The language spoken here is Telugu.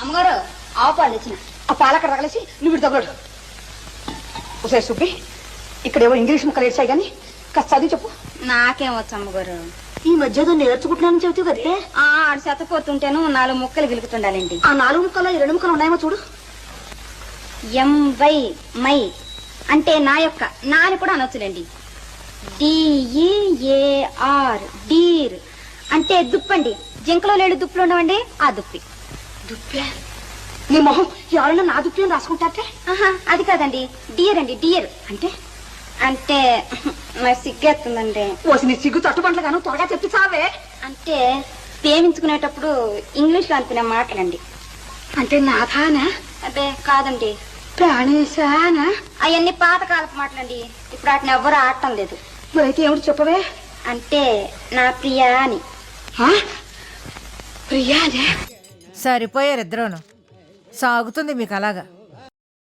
అమ్మగారు ఆవు పాలు తెచ్చిన. ఆ పాలక్కడ తగలేసి నువ్వు తగలడు. ఒకసారి సుబ్బి, ఇక్కడేవో ఇంగ్లీష్ ముక్కలు ఏడ్చాయి కానీ కాస్త చదివి చెప్పు. నాకేం వచ్చు అమ్మగారు. ఈ మధ్య నేర్చుకుంటున్నానని చెబుతావు కదే. ఆడు చెత్తపోతుంటేను 4 ముక్కలు గిలుకుతుండాలండి. ఆ 4 ముక్కలు ఈ 2 ముక్కలు ఉన్నాయేమో చూడు. ఎంవై మై అంటే నా యొక్క, నా అని కూడా అనొచ్చులేండి. DEAR డీర్ అంటే దుప్పండి. జింకలో లేడు దుప్పులు ఉండవండి, ఆ దుప్పి. దుప్పే? నీ మొహం ఎవరైనా నా దుప్పి అని రాసుకుంటారే? ఆహా, అది కాదండి, డియర్ అండి. డియర్ అంటే అంటే నాకు సిగ్గేస్తుందండి. ఓసి నీ సిగ్గు తట్టుబంట్ల గాను త్వరగా చెప్పి చావే. అంటే ప్రేమించుకునేటప్పుడు ఇంగ్లీష్ లో అనుకునే మాటలండి. అంటే నాథానా? అదే కాదండి, ప్రాణేశానా? అవన్నీ పాతకాలపు మాటలండి. ఇప్పుడు వాటిని ఎవ్వరూ ఆడటం లేదు. మరైతే ఏమిటి చెప్పవే? అంటే నా ప్రియా అని. ప్రియానే? సరిపోయారు ఇద్దరూను. సాగుతుంది మీకు అలాగా.